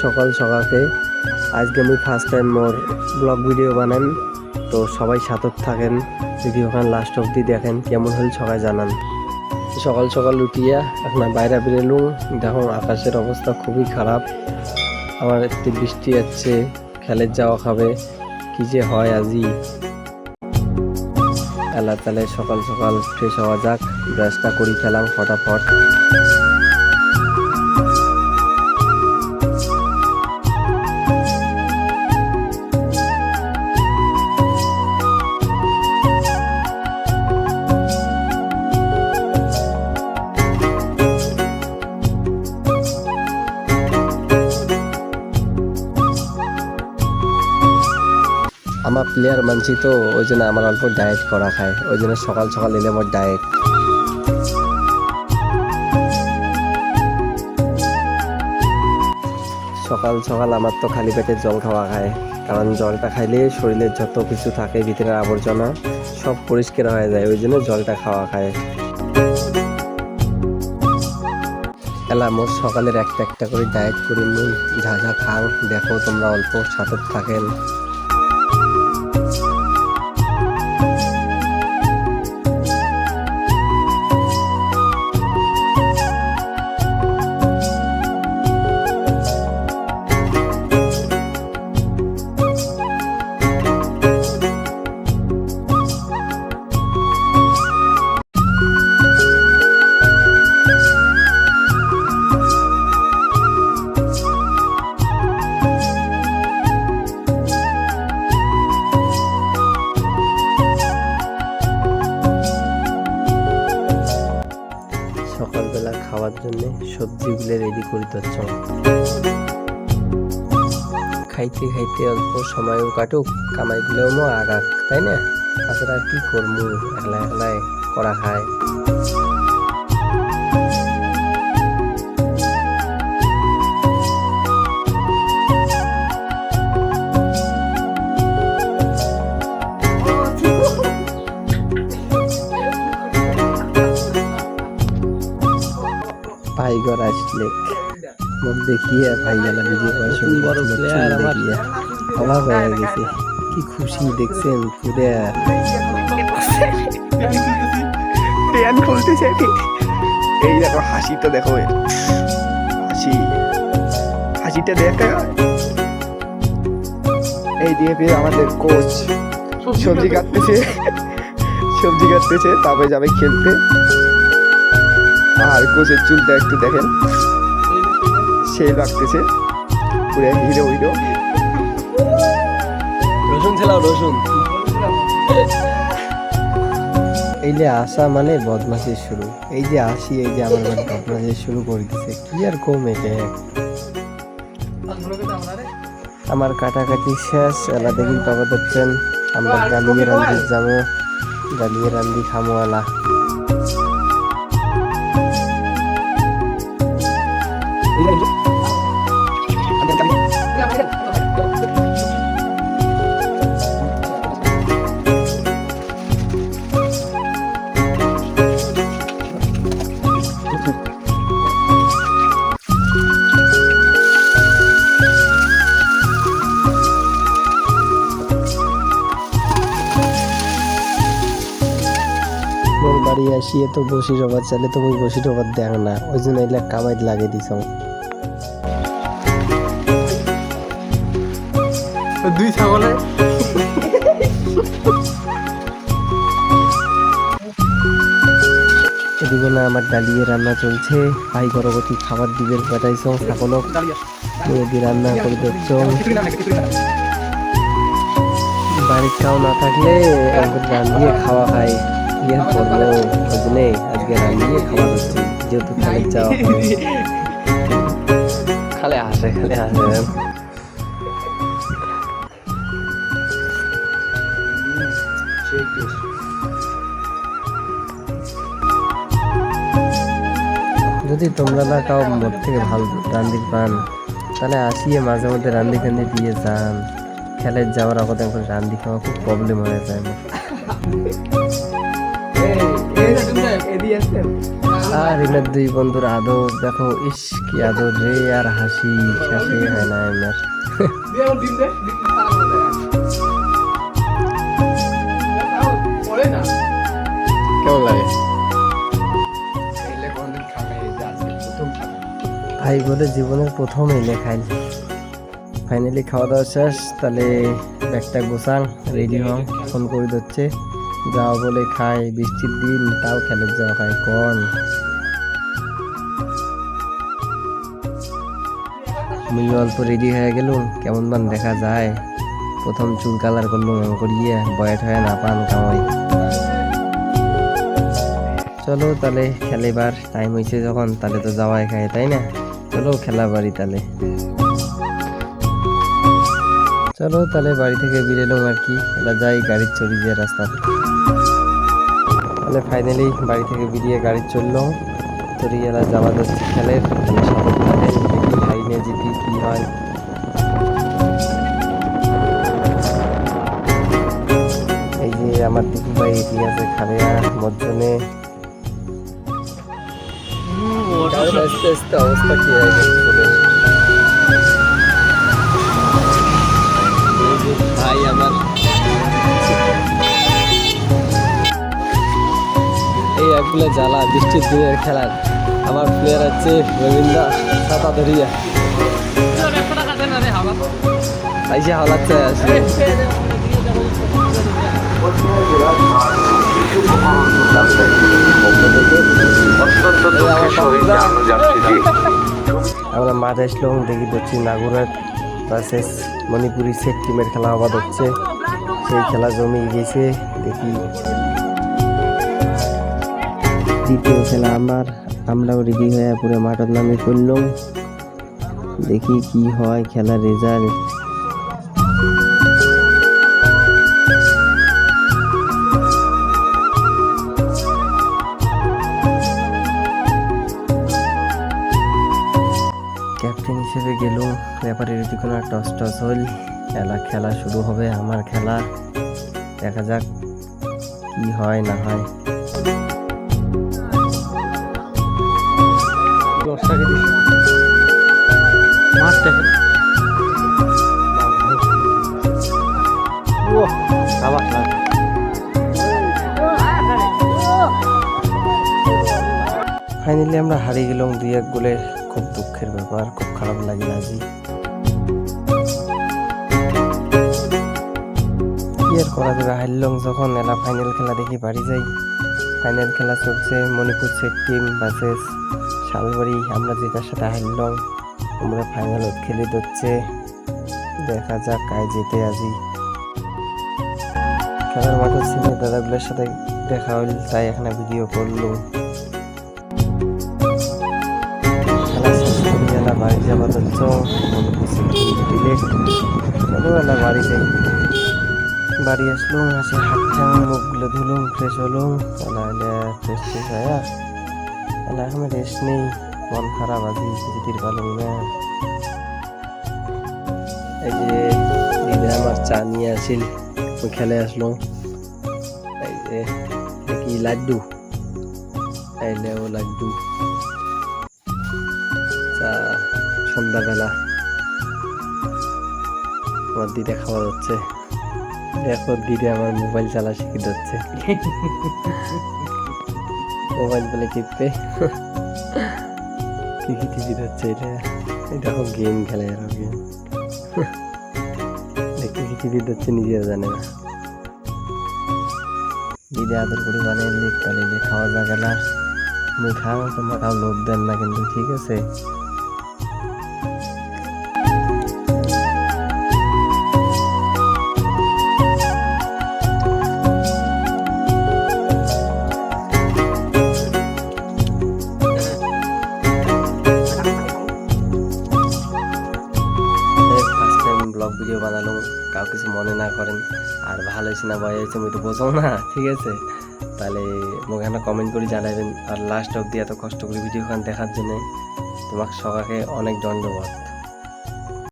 সকাল সকালকে আজকে আমি ফার্স্ট টাইম মোর ব্লগ ভিডিও বানান, তো সবাই সাথে থাকেন, ভিডিওখান লাস্ট অবধি দেখেন, কেমন হল সবাই জানান। সকাল সকাল উঠিয়া এখন বাইরে বেরোলুম, দেখো আকাশের অবস্থা খুবই খারাপ, আমার একটু বৃষ্টি যাচ্ছে, খেলের যাওয়া খাবে কি যে হয় আজই। আল্লাহ তাহলে সকাল সকাল ফ্রেশ হওয়া যাক, ব্রাশটা করি ফেলাম ফটাফট। আমার প্লেয়ার মানছি তো, ওই জন্য আমার অল্প ডায়েট করা খায়, ওই জন্য সকাল সকাল এলে আমার ডায়েট। সকাল সকাল আমার তো খালি পেটে জল খাওয়া খায়, কারণ জলটা খাইলে শরীরের যত কিছু থাকে ভিতরের আবর্জনা সব পরিষ্কার হয়ে যায়, ওই জন্য জলটা খাওয়া খায়। এলা মোর সকালের একটা একটা করে ডায়েট করি মুই, যা যা খাও দেখো তোমরা, অল্প সাথে থাকেন। সকালবেলা খাওয়ার জন্য সবজিগুলো রেডি করে দিচ্ছ, খাইতে খাইতে অল্প সময়ও কাটুক, কামাইগুলোও মো আগাক, তাই না? তাছাড়া কি করবো, একলা একলাই করা খায়। ভাইগর আসলে মুখ দেখিয়ে ভাই গেলা ভিডিও করা শুরু করছিল, দেখিয়ে অবাক হয়ে গেছে, কি খুশি দেখছেন পুরে। এই দেখো হাসিটা, দেখো হাসিটা দেখো। এই দিয়ে আমাদের কোচ সবজি কাটতেছে, তারপরে যাবে খেলতে। আর কোচের চুলটা একটু দেখেন, সে লাগতেছে পুরো হিরো। রসুন ছেলাও রসুন। এই যে আসা মানে বদমাশির শুরু, এই যে আসি এই যে আমার বদমাশির শুরু করে দিছে, কি আর কম একে। আমার কাটাকাটি শেষ, এলা দেখি তবে দেখছেন আমরা গালিয়ে রান্ধি যাবো, গালিয়ে রান্ধি খামো এলা। মোর বাড়ি আসিয়ে তো বসি রবার চালে, তো ওই বসি রবার দেখ না, ওই জন্য এগুলা কামাই লাগিয়ে দিছ। দুই ছাগলে এদিকে না আমার ডালিয়ে রান্না চলছে, ভাই গরবতী খাবার দিবের পাঠাইছ সকলক, এদি রান্না করে দিচ্ছ। বাড়ির খাওয়া না থাকলে রান্ধিয়ে খাওয়া খায়, কি আর করবো, ওই জন্যে আজকে রান্ধিয়ে খাওয়া হচ্ছে, যেহেতু খালি যাওয়া খালে আসে। যদি তোমরা না কাউ মোট থেকে ভালো রান্ধি পান, তাহলে আসিয়ে মাঝে মধ্যে রান্ধি কান্দি দিয়ে যান, খেলে যাওয়ার আগে এখন রান্ধি খাওয়া খুব প্রবলেম হয়ে যায়। আর এনার দুই বন্ধুর আদর দেখো, ইস কি আদর রে, আর হাসি শেষে হয় না এনার। কেমন লাগে ভাই বলে জীবনের প্রথম এলে খাইল। ফাইনালি খাওয়া দাওয়া শেষ, তাহলে ব্যাগটা গোছাং, রেডি হও, ফোন করে দিচ্ছে যাও বলে খাই। বৃষ্টির দিন তাও খেলে যাওয়া খাই কন। আমি অল্প রেডি হয়ে গেলুম, কেমন মান দেখা যায়। প্রথম চুল কালার করলুম এমন করিয়ে, বয়েট হয়ে না পান কামাই। চলো তাহলে খেলেবার টাইম হয়েছে যখন, তাহলে তো যাওয়াই খায় তাই না। চলো খেলা বাড়ি তাহলে। চলো তাহলে বাড়ি থেকে বেরোলাম আর কি, এলা যাই গাড়ির চড়ি দিয়ে রাস্তাতে। তাহলে ফাইনালি বাড়ি থেকে বেরিয়ে গাড়ি চললাম, চড়ি এলা যাওয়া যাচ্ছে খেলের। তাহলে সাথে থাকেন, দেখি হাইনে জিতি কি হয়। এই যে আমার দিদি ভাই এটি আছে খালেয়া মজ্জনে। আস্তে আস্তে অবস্থা কি হয়ে গেছে ভাই আমার। এই একগুলো জ্বালা বৃষ্টির দিনের খেলার। আমার প্লেয়ার আছে রবীন্দ্র ছাতা ধরিয়া আইসে হলাচ্ছে আসলে। আমরা মাঠে আসলাম, দেখি দেখছি নাগুরাট ভার্সেস মণিপুরি সেট টিমের খেলা আবাদ হচ্ছে। সেই খেলা জমে গেছে, দেখি দ্বিতীয় খেলা আমরাও রেডি হয়ে পুরো মাঠের নামে করলাম, দেখি কি হয় খেলার রেজাল্ট। ক্যাপ্টেন হিসেবে গেলুম, ব্যাপারের যদি কোনো টস হল, খেলা শুরু হবে আমার খেলা। দেখা যাক কি হয় না হয়। ফাইনালি আমরা হারিয়ে গেলাম 2-1 গোলে। খুব দুঃখের ব্যাপার, খুব খারাপ লাগে আজি। কি আর করা যাবে, হারলাম যখন। এলা ফাইনাল খেলা দেখি বাড়ি যাই। ফাইনাল খেলা চলছে Manipur set team versus Salbari. আমরা যেটার সাথে হারলাম, আমরা ফাইনাল খেলে দিচ্ছে। দেখা যাক কায় যেতে আজি। খেলার মাঠে ছিল দাদাগুলোর সাথে দেখা হইল, তাই এখানে ভিডিও করলো। বাড়ি যাবো তো চলো বাড়ি যাই। বাড়ি আসলাম, আসে হাতটা মুখগুলো ধুলুম, ফ্রেশ হলুম। ফ্রেশ হয়ে এখন রেস্ট নেই, মন খারাপ আজি, জিতির পালং না। এই যে দিদি আমার চা নিয়ে আসিল, ওই খেলে আসলো। এই যে দেখি লাড্ডু, খাইলে ও লাড্ডু চা সন্ধ্যাবেলা আমার দিদা খাওয়া হচ্ছে। দেখো দিদি আমার মোবাইল চালা শিখে দিচ্ছে, মোবাইল বলে টিপতে কি কি টিপি দিচ্ছে। এটা দেখো গেম খেলে, আরো গেম দেখতে কি টিপি দিচ্ছে নিজেও জানে না। দিদি আদর করে বানিয়ে তাহলে খাওয়া যা গেল। মুই খাও, তোমরা কাউ লোভ দেন না কিন্তু, ঠিক আছে। ব্লগ ভিডিও বানালাম, কাউ কিছু মনে না করেন। আর ভালো হয়েছে না ভয় হয়েছে আমি তো বোঝাও না, ঠিক আছে। তাহলে মোক এখানে কমেন্ট করে জানাবেন। আর লাস্ট অবধি এত কষ্ট করে ভিডিওখান দেখার জন্য তোমাকে সবাইকে অনেক ধন্যবাদ।